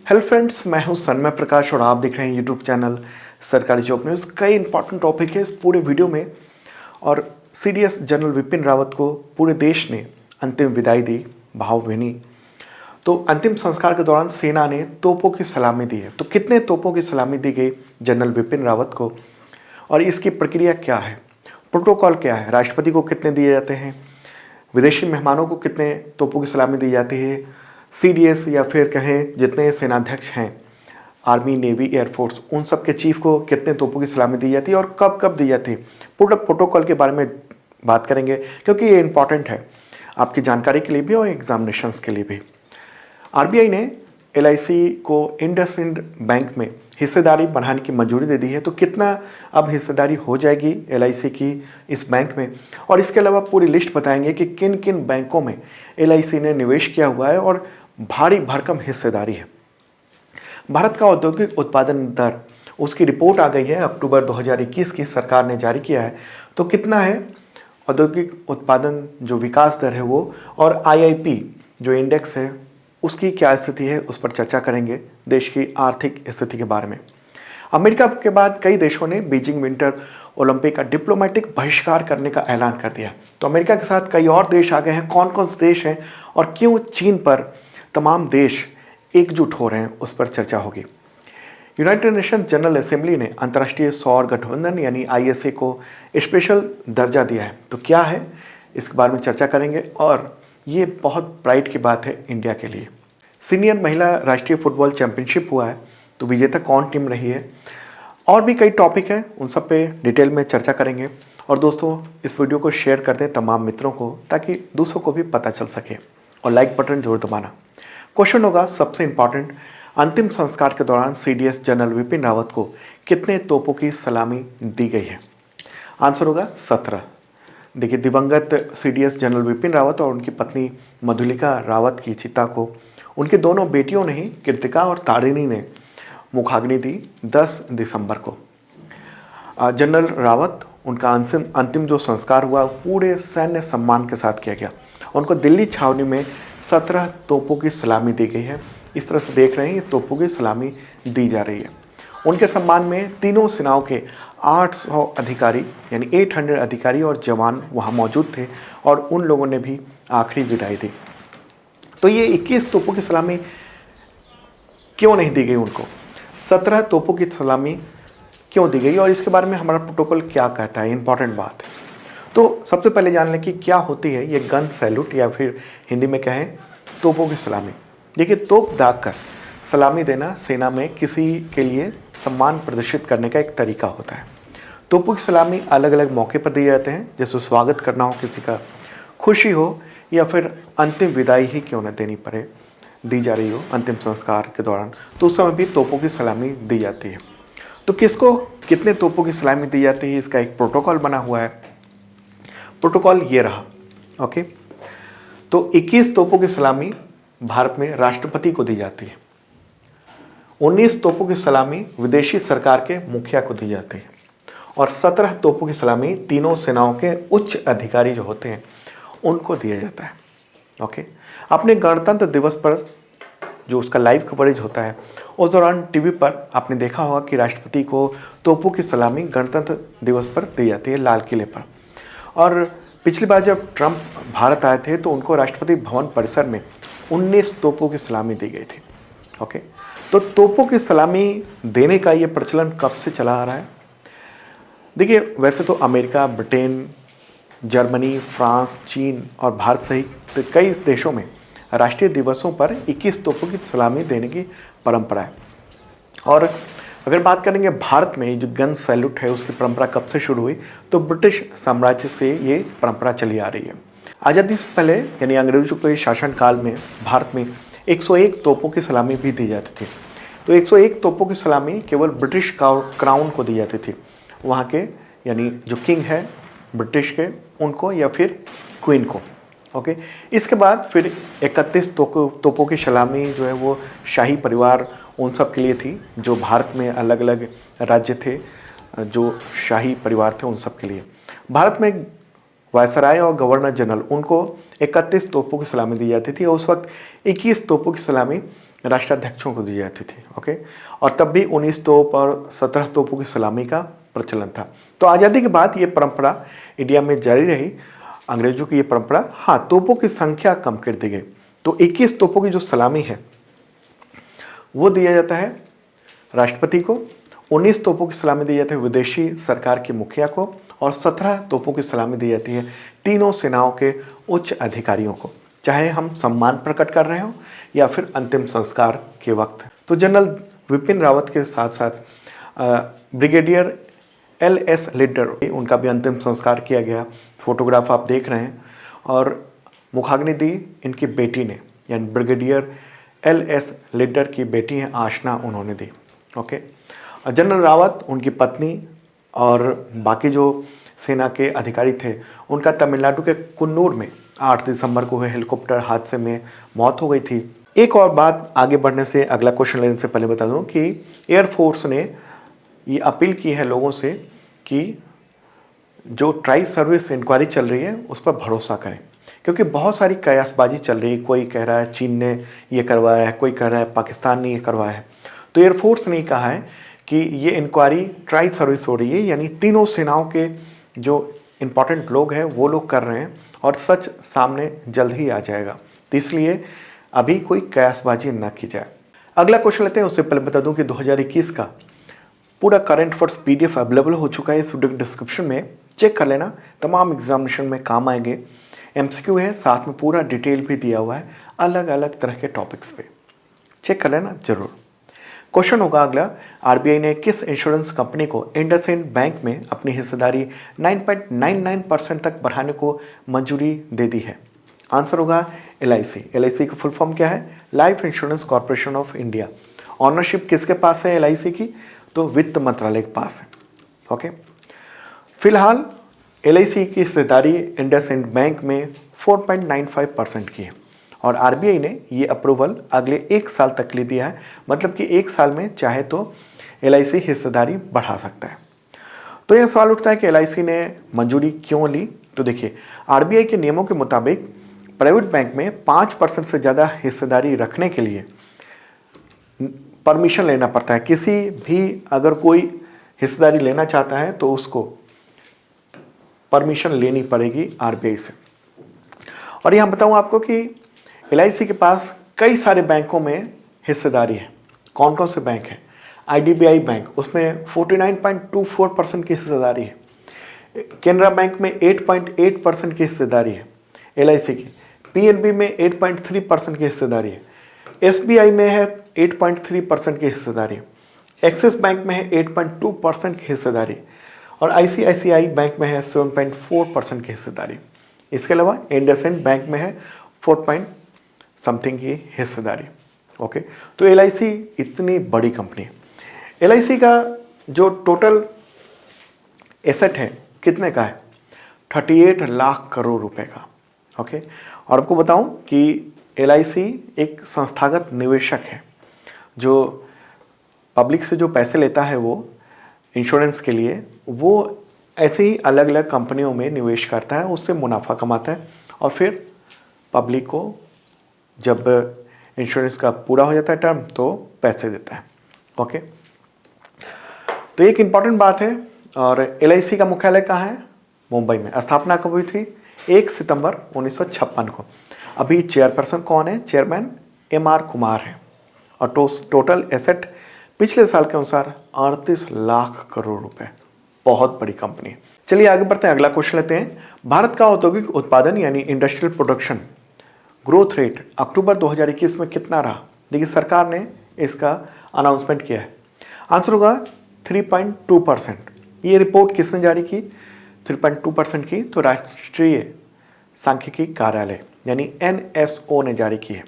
Hello friends, मैं हूं सन्मय प्रकाश और आप देख रहे हैं यूट्यूब चैनल सरकारी जॉब न्यूज़। कई इंपॉर्टेंट टॉपिक है इस पूरे वीडियो में। और सीडीएस जनरल विपिन रावत को पूरे देश ने अंतिम विदाई दी भावभीनी। तो अंतिम संस्कार के दौरान सेना ने तोपों की सलामी दी है। तो कितने तोपों की सलामी दी गई जनरल विपिन रावत को और इसकी प्रक्रिया क्या है, प्रोटोकॉल क्या है, राष्ट्रपति को कितने दिए जाते हैं, विदेशी मेहमानों को कितने तोपों की सलामी दी जाती है, सीडीएस या फिर कहें जितने सेनाध्यक्ष हैं आर्मी, नेवी, एयरफोर्स, उन सब के चीफ को कितने तोपों की सलामी दी जाती है और कब कब दी जाती है, पूरा प्रोटोकॉल के बारे में बात करेंगे क्योंकि ये इंपॉर्टेंट है आपकी जानकारी के लिए भी और एग्जामिनेशंस के लिए भी। आरबीआई ने एलआईसी को इंडसइंड बैंक में हिस्सेदारी बढ़ाने की मंजूरी दे दी है। तो कितना अब हिस्सेदारी हो जाएगी एलआईसी की इस बैंक में, और इसके अलावा पूरी लिस्ट बताएंगे कि किन किन बैंकों में एलआईसी ने निवेश किया हुआ है और भारी भरकम हिस्सेदारी है। भारत का औद्योगिक उत्पादन दर, उसकी रिपोर्ट आ गई है, अक्टूबर 2021 की सरकार ने जारी किया है। तो कितना है औद्योगिक उत्पादन जो विकास दर है वो, और आईआईपी जो इंडेक्स है उसकी क्या स्थिति है, उस पर चर्चा करेंगे, देश की आर्थिक स्थिति के बारे में। अमेरिका के बाद कई देशों ने बीजिंग विंटर ओलंपिक का डिप्लोमेटिक बहिष्कार करने का ऐलान कर दिया। तो अमेरिका के साथ कई और देश आ गए हैं। कौन कौन से देश हैं और क्यों चीन पर तमाम देश एकजुट हो रहे हैं, उस पर चर्चा होगी। यूनाइटेड नेशन जनरल असेंबली ने अंतर्राष्ट्रीय सौर गठबंधन यानी आईएसए को स्पेशल दर्जा दिया है। तो क्या है, इसके बारे में चर्चा करेंगे और ये बहुत प्राइड की बात है इंडिया के लिए। सीनियर महिला राष्ट्रीय फुटबॉल चैंपियनशिप हुआ है, तो विजेता कौन टीम रही है, और भी कई टॉपिक हैं, उन सब पे डिटेल में चर्चा करेंगे। और दोस्तों, इस वीडियो को शेयर कर दें तमाम मित्रों को ताकि दूसरों को भी पता चल सके, और लाइक बटन जरूर दबाना। क्वेश्चन होगा सबसे इंपॉर्टेंट, अंतिम संस्कार के दौरान सीडीएस जनरल विपिन रावत को कितने तोपों की सलामी दी गई है? आंसर होगा 17। देखिए, दिवंगत सीडीएस जनरल विपिन रावत और उनकी पत्नी मधुलिका रावत की चिता को उनकी दोनों बेटियों ने ही, कृतिका और तारिणी ने, मुखाग्नि दी 10 दिसंबर को। जनरल रावत, उनका अंतिम जो संस्कार हुआ पूरे सैन्य सम्मान के साथ किया गया। उनको दिल्ली छावनी में 17 तोपों की सलामी दी गई है। इस तरह से देख रहे हैं, ये तोपों की सलामी दी जा रही है। उनके सम्मान में तीनों सेनाओं के 800 अधिकारी यानी 800 अधिकारी और जवान वहाँ मौजूद थे और उन लोगों ने भी आखिरी विदाई दी। तो ये 21 तोपों की सलामी क्यों नहीं दी गई उनको? 17 तोपों की सलामी क्यों दी गई और इसके बारे में हमारा प्रोटोकॉल क्या कहता है, इंपॉर्टेंट बात है। तो सबसे पहले जान लें कि क्या होती है ये गन सैल्यूट, या फिर हिंदी में कहें तोपों की सलामी। देखिए, तोप दागकर सलामी देना सेना में किसी के लिए सम्मान प्रदर्शित करने का एक तरीका होता है। तोपों की सलामी अलग अलग मौके पर दिए जाते हैं, जैसे स्वागत करना हो किसी का, खुशी हो, या फिर अंतिम विदाई ही क्यों न देनी पड़े, दी जा रही हो अंतिम संस्कार के दौरान, तो उस समय भी तोपों की सलामी दी जाती है। तो किसको कितने तोपों की सलामी दी जाती है, इसका एक प्रोटोकॉल बना हुआ है। प्रोटोकॉल ये रहा, ओके। तो 21 तोपों की सलामी भारत में राष्ट्रपति को दी जाती है। 19 तोपों की सलामी विदेशी सरकार के मुखिया को दी जाती है और 17 तोपों की सलामी तीनों सेनाओं के उच्च अधिकारी जो होते हैं उनको दिया जाता है, ओके। अपने गणतंत्र दिवस पर जो उसका लाइव कवरेज होता है, उस दौरान टीवी पर आपने देखा होगा कि राष्ट्रपति को तोपों की सलामी गणतंत्र दिवस पर दी जाती है लाल किले पर। और पिछली बार जब ट्रंप भारत आए थे तो उनको राष्ट्रपति भवन परिसर में 19 तोपों की सलामी दी गई थी, ओके। तो तोपों की सलामी देने का ये प्रचलन कब से चला आ रहा है? देखिए, वैसे तो अमेरिका, ब्रिटेन, जर्मनी, फ्रांस, चीन और भारत सहित कई देशों में राष्ट्रीय दिवसों पर 21 तोपों की सलामी देने की परंपरा है। और अगर बात करेंगे भारत में जो गन सैल्यूट है उसकी परंपरा कब से शुरू हुई, तो ब्रिटिश साम्राज्य से ये परंपरा चली आ रही है। आज़ादी से पहले यानी अंग्रेजों के शासनकाल में भारत में 101 तोपों की सलामी भी दी जाती थी। तो 101 तोपों की सलामी केवल ब्रिटिश क्राउन को दी जाती थी, वहाँ के यानी जो किंग है ब्रिटिश के, उनको या फिर क्वीन को, ओके। इसके बाद फिर 31 तोपों की सलामी जो है वो शाही परिवार उन सब के लिए थी जो भारत में अलग अलग राज्य थे, जो शाही परिवार थे उन सब के लिए। भारत में वायसराय और गवर्नर जनरल, उनको 31 तोपों की सलामी दी जाती थी और उस वक्त 21 तोपों की सलामी राष्ट्राध्यक्षों को दी जाती थी। ओके, और तब भी 19 तोप और 17 तोपों की सलामी का प्रचलन था। तो आज़ादी के बाद ये परंपरा इंडिया में जारी रही, अंग्रेजों की ये परंपरा। हाँ, तोपों की संख्या कम कर दी गई। तो 21 तोपों की जो सलामी है वो दिया जाता है राष्ट्रपति को, 19 तोपों की सलामी दी जाती है विदेशी सरकार के मुखिया को, और 17 तोपों की सलामी दी जाती है तीनों सेनाओं के उच्च अधिकारियों को, चाहे हम सम्मान प्रकट कर रहे हो या फिर अंतिम संस्कार के वक्त। तो जनरल विपिन रावत के साथ साथ ब्रिगेडियर LS लीडर, उनका भी अंतिम संस्कार किया गया। फोटोग्राफ आप देख रहे हैं। और मुखाग्नि दी इनकी बेटी ने, यानी ब्रिगेडियर LS लीडर की बेटी है आशना, उन्होंने दी। ओके, जनरल रावत, उनकी पत्नी और बाकी जो सेना के अधिकारी थे, उनका तमिलनाडु के कुन्नूर में 8 दिसंबर को हुए हेलीकॉप्टर हादसे में मौत हो गई थी। एक और बात आगे बढ़ने से, अगला क्वेश्चन लेने से पहले बता दूं कि एयरफोर्स ने ये अपील की है लोगों से कि जो ट्राई सर्विस इंक्वायरी चल रही है उस पर भरोसा करें, क्योंकि बहुत सारी कयासबाजी चल रही है। कोई कह रहा है चीन ने ये करवाया है, कोई कह रहा है पाकिस्तान ने ये करवाया है। तो एयरफोर्स ने कहा है कि ये इंक्वायरी ट्राई सर्विस हो रही है, यानी तीनों सेनाओं के जो इम्पोर्टेंट लोग हैं वो लोग कर रहे हैं, और सच सामने जल्द ही आ जाएगा। तो इसलिए अभी कोई कयासबाजी ना की जाए। अगला क्वेश्चन लेते हैं। उससे पहले बता दूं कि 2021 का पूरा करंट अफेयर्स PDF अवेलेबल हो चुका है इस वीडियो के डिस्क्रिप्शन में, चेक कर लेना। तमाम एग्जामिनेशन में काम आएंगे। MCQ है, साथ में पूरा डिटेल भी दिया हुआ है अलग अलग तरह के टॉपिक्स पे, चेक कर लेना जरूर। क्वेश्चन होगा अगला, RBI ने किस इंश्योरेंस कंपनी को इंडसइंड बैंक में अपनी हिस्सेदारी 9.99% तक बढ़ाने को मंजूरी दे दी है? आंसर होगा LIC। LIC का फुल फॉर्म क्या है? Life insurance corporation of India. Ownership किसके पास है LIC की? तो वित्त मंत्रालय के पास है। ओके, फिलहाल LIC की हिस्सेदारी इंडसइंड बैंक में 4.95% की है, और RBI ने ये अप्रूवल अगले 1 साल तक ले दिया है। मतलब कि 1 साल में चाहे तो LIC हिस्सेदारी बढ़ा सकता है। तो यह सवाल उठता है कि LIC ने मंजूरी क्यों ली? तो देखिए, RBI के नियमों के मुताबिक प्राइवेट बैंक में 5% से ज़्यादा हिस्सेदारी रखने के लिए परमिशन लेना पड़ता है। किसी भी अगर कोई हिस्सेदारी लेना चाहता है तो उसको परमिशन लेनी पड़ेगी RBI से। और यहाँ बताऊँ आपको कि LIC के पास कई सारे बैंकों में हिस्सेदारी है। कौन कौन से बैंक हैं? IDBI बैंक, उसमें 49.24% की हिस्सेदारी है। केनरा बैंक में 8.8% की हिस्सेदारी है LIC की। PNB में 8.3% की हिस्सेदारी है। SBI में है 8.3% की हिस्सेदारी। एक्सिस बैंक में है 8.2% की हिस्सेदारी, और ICICI बैंक में है 7.4% की हिस्सेदारी। इसके अलावा इंडसइंड बैंक में है 4 की हिस्सेदारी। ओके, तो LIC इतनी बड़ी कंपनी है। LIC का जो टोटल एसेट है कितने का है? 38 लाख करोड़ रुपए का। ओके, और आपको बताऊं कि LIC एक संस्थागत निवेशक है जो पब्लिक से जो पैसे लेता है वो इंश्योरेंस के लिए, वो ऐसे ही अलग अलग कंपनियों में निवेश करता है, उससे मुनाफा कमाता है, और फिर पब्लिक को जब इंश्योरेंस का पूरा हो जाता है टर्म तो पैसे देता है। ओके, तो एक इम्पॉर्टेंट बात है। और LIC का मुख्यालय कहाँ है? मुंबई में। स्थापना कब हुई थी? 1 सितंबर 1956 को। अभी चेयरपर्सन कौन है? चेयरमैन MR कुमार है। और टोटल एसेट पिछले साल के अनुसार 38 लाख करोड़ रुपए। बहुत बड़ी कंपनी है। चलिए आगे बढ़ते हैं, अगला क्वेश्चन लेते हैं। भारत का औद्योगिक उत्पादन यानी इंडस्ट्रियल प्रोडक्शन ग्रोथ रेट अक्टूबर 2021 में कितना रहा? देखिए, सरकार ने इसका अनाउंसमेंट किया है। आंसर होगा 3.2%। ये रिपोर्ट किसने जारी की? 3.2% की तो राष्ट्रीय सांख्यिकी कार्यालय यानी NSO ने जारी की है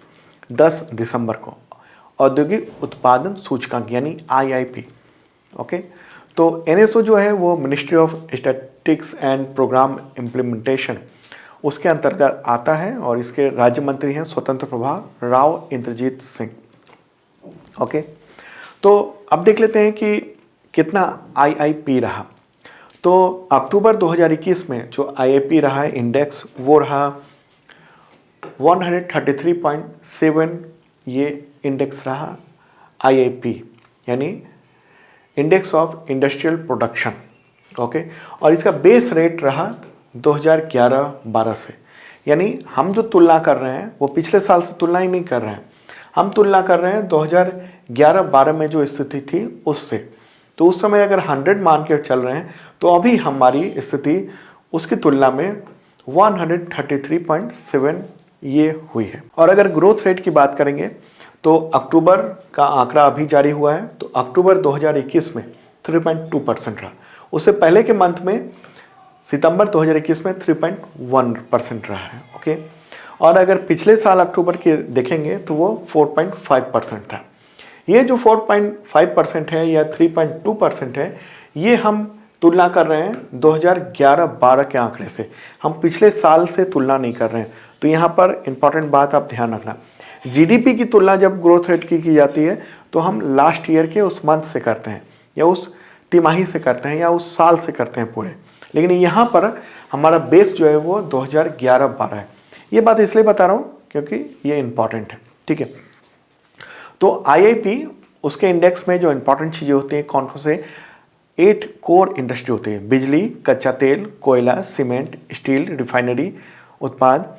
10 दिसंबर को। औद्योगिक उत्पादन सूचकांक यानी IIP। ओके, तो NSO जो है वो ministry of statistics and programme implementation उसके अंतर्गत आता है, और इसके राज्य मंत्री हैं स्वतंत्र प्रभार राव इंद्रजीत सिंह। ओके, तो अब देख लेते हैं कि कितना IIP रहा। तो अक्टूबर 2021 में जो IIP रहा है इंडेक्स, वो रहा 133.7 ये इंडेक्स रहा IIP यानी index of industrial production, okay. और इसका बेस रेट रहा 2011-12 से, यानी हम जो तुलना कर रहे हैं वो पिछले साल से तुलना ही नहीं कर रहे हैं, हम तुलना कर रहे हैं 2011-12 में जो स्थिति थी उससे। तो उस समय अगर 100 मान के चल रहे हैं तो अभी हमारी स्थिति उसकी तुलना में 133.7 ये हुई है। और अगर ग्रोथ रेट की बात करेंगे तो अक्टूबर का आंकड़ा अभी जारी हुआ है, तो अक्टूबर 2021 में 3.2% रहा। उससे पहले के मंथ में सितंबर 2021 में 3.1% रहा है, ओके। और अगर पिछले साल अक्टूबर के देखेंगे तो वो 4.5% था। ये जो 4.5% है या 3.2% है, ये हम तुलना कर रहे हैं 2011-12 के आंकड़े से, हम पिछले साल से तुलना नहीं कर रहे हैं। तो यहाँ पर इंपॉर्टेंट बात आप ध्यान रखना, GDP की तुलना जब ग्रोथ रेट की जाती है तो हम लास्ट ईयर के उस मंथ से करते हैं या उस तिमाही से करते हैं या उस साल से करते हैं पूरे, लेकिन यहाँ पर हमारा बेस जो है वो 2011-12 है। ये बात इसलिए बता रहा हूँ क्योंकि ये इंपॉर्टेंट है, ठीक है। तो IIP उसके इंडेक्स में जो इंपॉर्टेंट चीज़ें होती हैं कौन कौन से 8 कोर इंडस्ट्री होती है, बिजली, कच्चा तेल, कोयला, सीमेंट, स्टील, रिफाइनरी उत्पाद,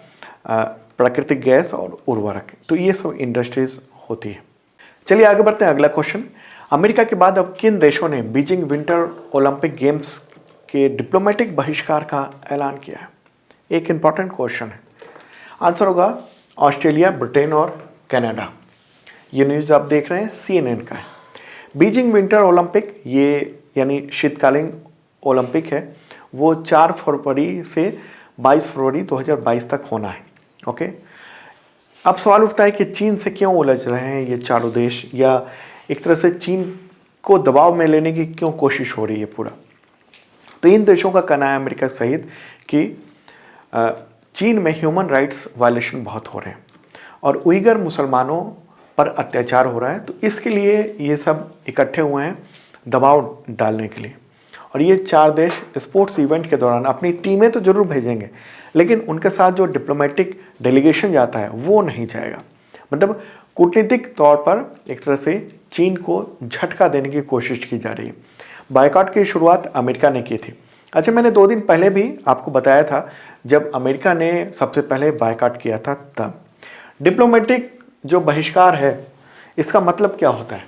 प्राकृतिक गैस और उर्वरक, तो ये सब इंडस्ट्रीज होती है। चलिए आगे बढ़ते हैं। अगला क्वेश्चन, अमेरिका के बाद अब किन देशों ने बीजिंग विंटर ओलंपिक गेम्स के डिप्लोमेटिक बहिष्कार का ऐलान किया है? एक इंपॉर्टेंट क्वेश्चन है। आंसर होगा ऑस्ट्रेलिया, ब्रिटेन और कनाडा। ये न्यूज़ आप देख रहे हैं CNN का है। बीजिंग विंटर ओलंपिक ये यानी शीतकालीन ओलंपिक है, वो 4 फरवरी से 22 फरवरी 2022 तक होना है, ओके। अब सवाल उठता है कि चीन से क्यों उलझ रहे हैं ये चारों देश, या एक तरह से चीन को दबाव में लेने की क्यों कोशिश हो रही है पूरा। तो इन देशों का कहना है, अमेरिका सहित, कि चीन में ह्यूमन राइट्स वायलेशन बहुत हो रहे हैं और उइगर मुसलमानों पर अत्याचार हो रहा है, तो इसके लिए ये सब इकट्ठे हुए हैं दबाव डालने के लिए। और ये 4 देश स्पोर्ट्स इवेंट के दौरान अपनी टीमें तो जरूर भेजेंगे, लेकिन उनके साथ जो डिप्लोमेटिक डेलीगेशन जाता है वो नहीं जाएगा। मतलब कूटनीतिक तौर पर एक तरह से चीन को झटका देने की कोशिश की जा रही है। बायकॉट की शुरुआत अमेरिका ने की थी। अच्छा, मैंने 2 दिन पहले भी आपको बताया था जब अमेरिका ने सबसे पहले बायकॉट किया था तब। डिप्लोमेटिक जो बहिष्कार है इसका मतलब क्या होता है?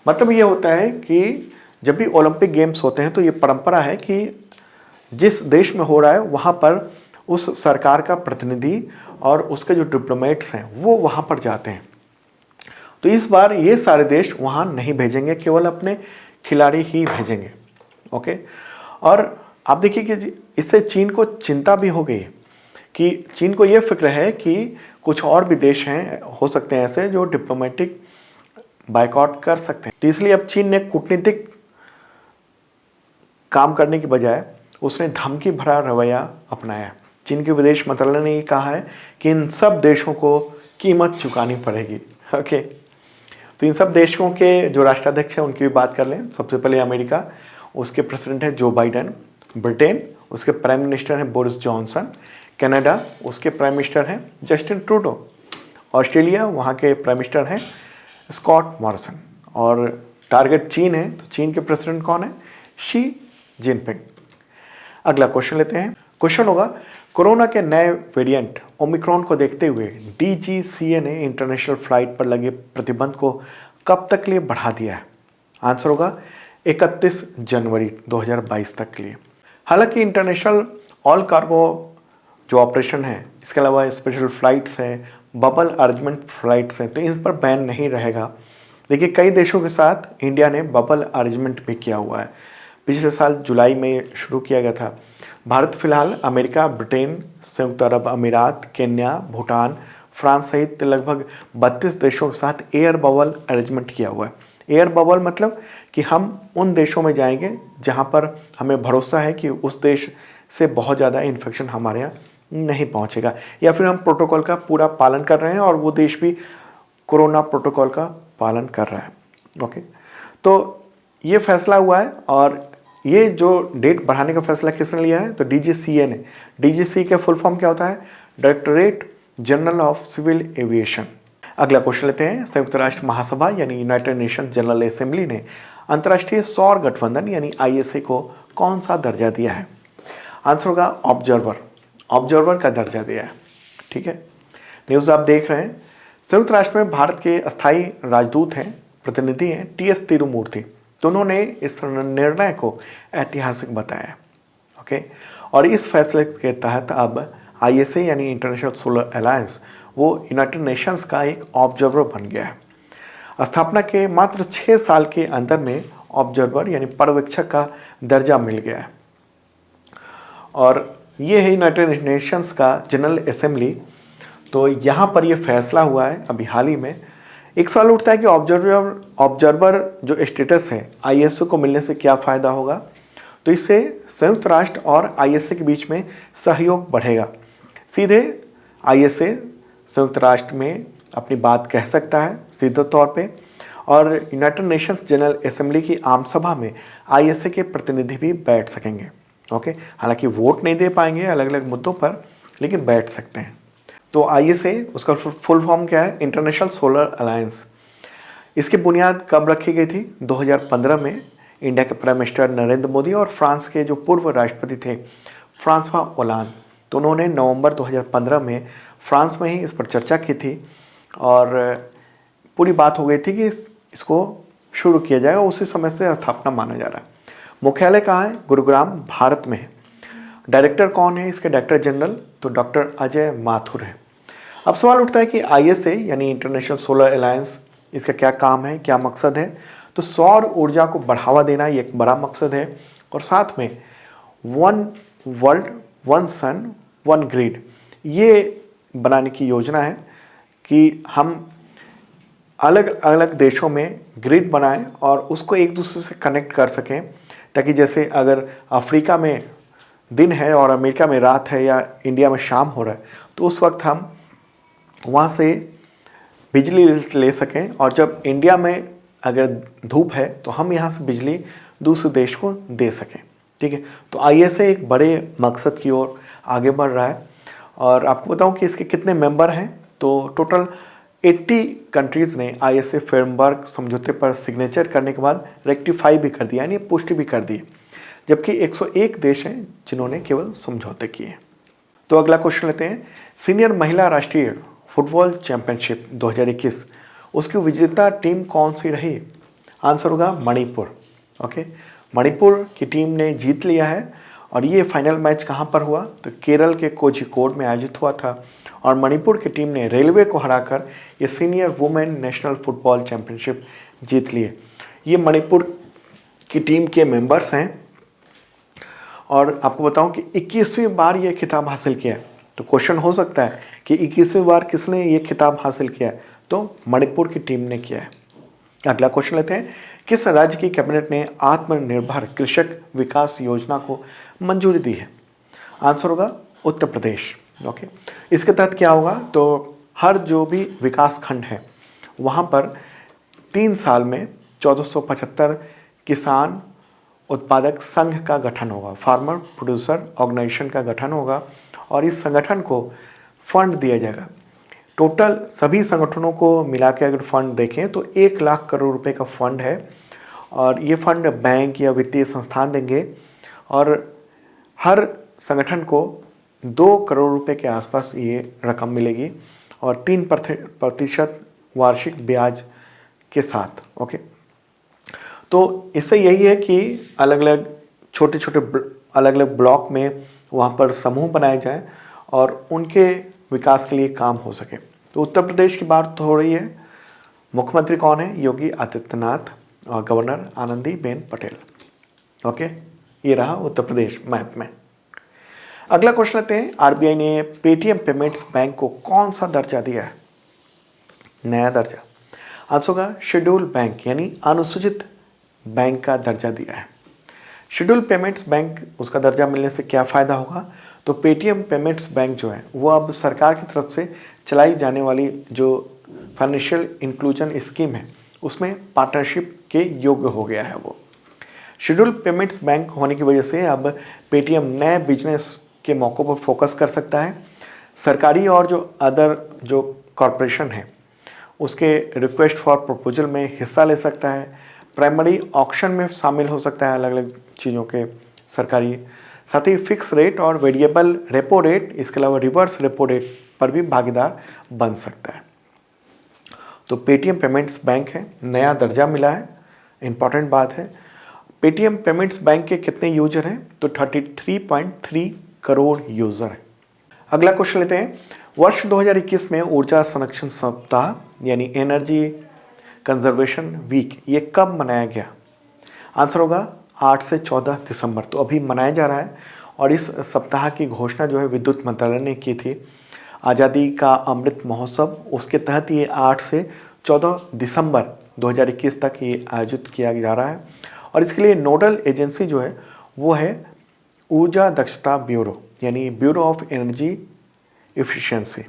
मतलब ये होता है कि जब भी ओलंपिक गेम्स होते हैं तो ये परंपरा है कि जिस देश में हो रहा है वहाँ पर उस सरकार का प्रतिनिधि और उसके जो डिप्लोमेट्स हैं वो वहाँ पर जाते हैं। तो इस बार ये सारे देश वहाँ नहीं भेजेंगे, केवल अपने खिलाड़ी ही भेजेंगे, ओके। और आप देखिए कि इससे चीन को चिंता भी हो गई कि चीन को ये फिक्र है कि कुछ और भी देश हैं, हो सकते हैं ऐसे, जो डिप्लोमेटिक बायकॉट कर सकते हैं। तो इसलिए अब चीन ने कूटनीतिक काम करने की बजाय उसने धमकी भरा रवैया अपनाया। चीन के विदेश मंत्रालय ने ये कहा है कि इन सब देशों को कीमत चुकानी पड़ेगी, ओके। तो इन सब देशों के जो राष्ट्राध्यक्ष हैं उनकी भी बात कर लें। सबसे पहले अमेरिका, उसके प्रेसिडेंट हैं जो बाइडेन। ब्रिटेन, उसके प्राइम मिनिस्टर हैं बोरिस जॉनसन। कनाडा, उसके प्राइम मिनिस्टर हैं जस्टिन ट्रूडो। ऑस्ट्रेलिया, वहाँ के प्राइम मिनिस्टर हैं स्कॉट मॉरिसन। और टारगेट चीन है, तो चीन के प्रेसिडेंट कौन है? Xi Jinping. अगला क्वेश्चन लेते हैं। क्वेश्चन होगा, कोरोना के नए वेरिएंट ओमिक्रॉन को देखते हुए DGCA ने इंटरनेशनल फ्लाइट पर लगे प्रतिबंध को कब तक के लिए बढ़ा दिया है? आंसर होगा 31 जनवरी 2022 तक के लिए। हालांकि इंटरनेशनल ऑल कार्गो जो ऑपरेशन है, इसके अलावा स्पेशल फ्लाइट्स हैं, बबल अरेंजमेंट फ्लाइट्स हैं, तो इन पर बैन नहीं रहेगा। देखिए, कई देशों के साथ इंडिया ने बबल अरेंजमेंट भी किया हुआ है। पिछले साल जुलाई में शुरू किया गया था। भारत फिलहाल अमेरिका, ब्रिटेन, संयुक्त अरब अमीरात, केन्या, भूटान, फ्रांस सहित लगभग 32 देशों के साथ एयर बबल अरेंजमेंट किया हुआ है। एयर बबल मतलब कि हम उन देशों में जाएंगे जहां पर हमें भरोसा है कि उस देश से बहुत ज़्यादा इन्फेक्शन हमारे यहाँ नहीं पहुँचेगा, या फिर हम प्रोटोकॉल का पूरा पालन कर रहे हैं और वो देश भी कोरोना प्रोटोकॉल का पालन कर रहा है, ओके। तो ये फैसला हुआ है, और ये जो डेट बढ़ाने का फैसला किसने लिया है? तो DGCA ने। DGCA का फुल फॉर्म क्या होता है? Directorate general of civil aviation. अगला क्वेश्चन लेते हैं, संयुक्त राष्ट्र महासभा यानी यूनाइटेड नेशन जनरल असेंबली ने अंतर्राष्ट्रीय सौर गठबंधन यानी ISA को कौन सा दर्जा दिया है? आंसर होगा ऑब्जर्वर का दर्जा दिया है। ठीक है, न्यूज़ आप देख रहे हैं। संयुक्त राष्ट्र में भारत के अस्थायी राजदूत हैं, प्रतिनिधि हैं TS तिरुमूर्ति, तो उन्होंने इस निर्णय को ऐतिहासिक बताया। ओके, और इस फैसले के तहत अब ISA यानी इंटरनेशनल सोलर अलायंस वो यूनाइटेड नेशंस का एक ऑब्जर्वर बन गया है। स्थापना के मात्र 6 साल के अंदर में ऑब्जर्वर यानी पर्यवेक्षक का दर्जा मिल गया है। और ये है यूनाइटेड नेशंस का जनरल असेंबली। तो यहाँ पर ये फैसला हुआ है अभी हाल ही में। एक सवाल उठता है कि ऑब्जर्वर जो स्टेटस है ISA को मिलने से क्या फ़ायदा होगा? तो इससे संयुक्त राष्ट्र और ISA के बीच में सहयोग बढ़ेगा। सीधे ISA संयुक्त राष्ट्र में अपनी बात कह सकता है सीधे तौर पे, और यूनाइटेड नेशंस जनरल असेंबली की आम सभा में ISA के प्रतिनिधि भी बैठ सकेंगे। ओके, हालांकि वोट नहीं दे पाएंगे अलग अलग मुद्दों पर, लेकिन बैठ सकते हैं। तो ISA उसका फुल फॉर्म क्या है? International solar alliance. इसकी बुनियाद कब रखी गई थी? 2015 में इंडिया के प्राइम मिनिस्टर नरेंद्र मोदी और फ्रांस के जो पूर्व राष्ट्रपति थे फ्रांसवा ओलांद, तो उन्होंने नवंबर 2015 में फ्रांस में ही इस पर चर्चा की थी और पूरी बात हो गई थी कि इसको शुरू किया जाएगा। उसी समय से स्थापना माना जा रहा है। मुख्यालय कहाँ है? गुरुग्राम, भारत में है। डायरेक्टर कौन है इसके? डायरेक्टर जनरल तो डॉक्टर अजय माथुर है। अब सवाल उठता है कि ISA यानी इंटरनेशनल सोलर अलायंस, इसका क्या काम है, क्या मकसद है? तो सौर ऊर्जा को बढ़ावा देना ये एक बड़ा मकसद है, और साथ में 1 वर्ल्ड 1 सन 1 ग्रिड ये बनाने की योजना है कि हम अलग अलग देशों में ग्रिड बनाएं और उसको एक दूसरे से कनेक्ट कर सकें, ताकि जैसे अगर अफ्रीका में दिन है और अमेरिका में रात है या इंडिया में शाम हो रहा है, तो उस वक्त हम वहाँ से बिजली ले सकें, और जब इंडिया में अगर धूप है तो हम यहाँ से बिजली दूसरे देश को दे सकें। ठीक है, तो ISA एक बड़े मकसद की ओर आगे बढ़ रहा है। और आपको बताऊं कि इसके कितने मेंबर हैं, तो टोटल 80 कंट्रीज़ ने ISA फ्रेमवर्क समझौते पर सिग्नेचर करने के बाद रेक्टिफाई भी कर दिया, यानी पुष्टि भी कर दी, जबकि 101 देश हैं जिन्होंने केवल समझौते किए। तो अगला क्वेश्चन लेते हैं, सीनियर महिला राष्ट्रीय फुटबॉल चैंपियनशिप 2021 उसकी विजेता टीम कौन सी रही? आंसर होगा मणिपुर। ओके, मणिपुर की टीम ने जीत लिया है, और ये फाइनल मैच कहाँ पर हुआ? तो केरल के कोझिकोड में आयोजित हुआ था, और मणिपुर की टीम ने रेलवे को हराकर ये senior women national football championship जीत ली है। ये मणिपुर की टीम के मेंबर्स हैं, और आपको बताऊं कि 21वीं बार ये खिताब हासिल किया है। तो क्वेश्चन हो सकता है कि 21वीं बार किसने ये खिताब हासिल किया है? तो मणिपुर की टीम ने किया है। अगला क्वेश्चन लेते हैं, किस राज्य की कैबिनेट ने आत्मनिर्भर कृषक विकास योजना को मंजूरी दी है? आंसर होगा उत्तर प्रदेश। ओके, इसके तहत क्या होगा? तो हर जो भी विकास खंड है वहाँ पर 3 साल में 1475 किसान उत्पादक संघ का गठन होगा, फार्मर प्रोड्यूसर ऑर्गेनाइजेशन का गठन होगा, और इस संगठन को फंड दिया जाएगा। टोटल सभी संगठनों को मिला के अगर फंड देखें तो 1 लाख करोड़ रुपए का फंड है, और ये फंड बैंक या वित्तीय संस्थान देंगे, और हर संगठन को 2 करोड़ रुपए के आसपास ये रकम मिलेगी, और 3% वार्षिक ब्याज के साथ। ओके, तो इससे यही है कि अलग अलग छोटे छोटे अलग अलग ब्लॉक में वहाँ पर समूह बनाए जाएं और उनके विकास के लिए काम हो सके। तो उत्तर प्रदेश की बात तो हो रही है। मुख्यमंत्री कौन है? योगी आदित्यनाथ, और गवर्नर आनंदीबेन पटेल। ओके, ये रहा उत्तर प्रदेश मैप में। अगला क्वेश्चन लेते हैं, RBI ने पेटीएम पेमेंट्स बैंक को कौन सा दर्जा दिया है? नया दर्जा। आंसर होगा शेड्यूल बैंक, यानी अनुसूचित बैंक का दर्जा दिया है। शेड्यूल पेमेंट्स बैंक, उसका दर्जा मिलने से क्या फ़ायदा होगा? तो पेटीएम पेमेंट्स बैंक जो है वो अब सरकार की तरफ से चलाई जाने वाली जो फाइनेंशियल इंक्लूजन स्कीम है उसमें पार्टनरशिप के योग्य हो गया है। वो शेड्यूल पेमेंट्स बैंक होने की वजह से अब पेटीएम नए बिजनेस के मौक़ों पर फोकस कर सकता है। सरकारी और जो अदर जो कॉरपोरेशन है उसके रिक्वेस्ट फॉर प्रपोजल में हिस्सा ले सकता है, प्राइमरी ऑक्शन में शामिल हो सकता है अलग अलग चीज़ों के सरकारी, साथ ही फिक्स रेट और वेरिएबल रेपो रेट, इसके अलावा रिवर्स रेपो रेट पर भी भागीदार बन सकता है। तो पेटीएम पेमेंट्स बैंक है, नया दर्जा मिला है, इंपॉर्टेंट बात है। पेटीएम पेमेंट्स बैंक के कितने यूजर हैं? तो 33.3 करोड़ यूजर हैं। अगला क्वेश्चन लेते हैं, वर्ष 2021 में ऊर्जा संरक्षण सप्ताह यानी एनर्जी कंजर्वेशन वीक ये कब मनाया गया? आंसर होगा 8 से 14 दिसंबर। तो अभी मनाया जा रहा है और इस सप्ताह की घोषणा जो है विद्युत मंत्रालय ने की थी, आज़ादी का अमृत महोत्सव, उसके तहत ये 8 से 14 दिसंबर 2021 तक ये आयोजित किया जा रहा है। और इसके लिए नोडल एजेंसी जो है वो है ऊर्जा दक्षता ब्यूरो यानी bureau of energy efficiency,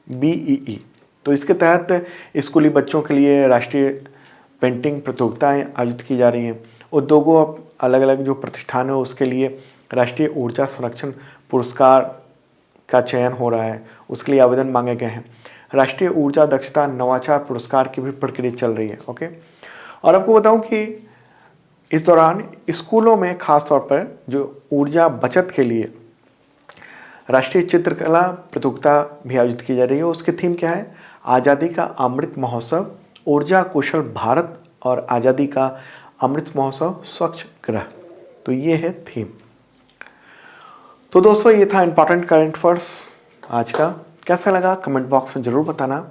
BEE। तो इसके तहत स्कूली बच्चों के लिए राष्ट्रीय पेंटिंग प्रतियोगिताएं आयोजित की जा रही हैं। उद्योगों अलग अलग जो प्रतिष्ठान है उसके लिए राष्ट्रीय ऊर्जा संरक्षण पुरस्कार का चयन हो रहा है, उसके लिए आवेदन मांगे गए हैं। राष्ट्रीय ऊर्जा दक्षता नवाचार पुरस्कार की भी प्रक्रिया चल रही है। ओके, और आपको बताऊं कि इस दौरान स्कूलों में खास तौर पर जो ऊर्जा बचत के लिए राष्ट्रीय चित्रकला प्रतियोगिता भी आयोजित की जा रही है। उसकी थीम क्या है? आज़ादी का अमृत महोत्सव ऊर्जा कुशल भारत और आज़ादी का अमृत महोत्सव स्वच्छ ग्रह। तो ये है थीम। तो दोस्तों ये था इंपॉर्टेंट करंट अफेयर्स आज का। कैसा लगा कमेंट बॉक्स में ज़रूर बताना।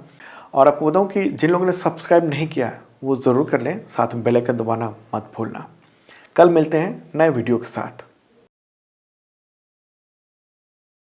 और आपको बताऊं कि जिन लोगों ने सब्सक्राइब नहीं किया है वो ज़रूर कर लें, साथ में बेल आइकन दबाना मत भूलना। कल मिलते हैं नए वीडियो के साथ।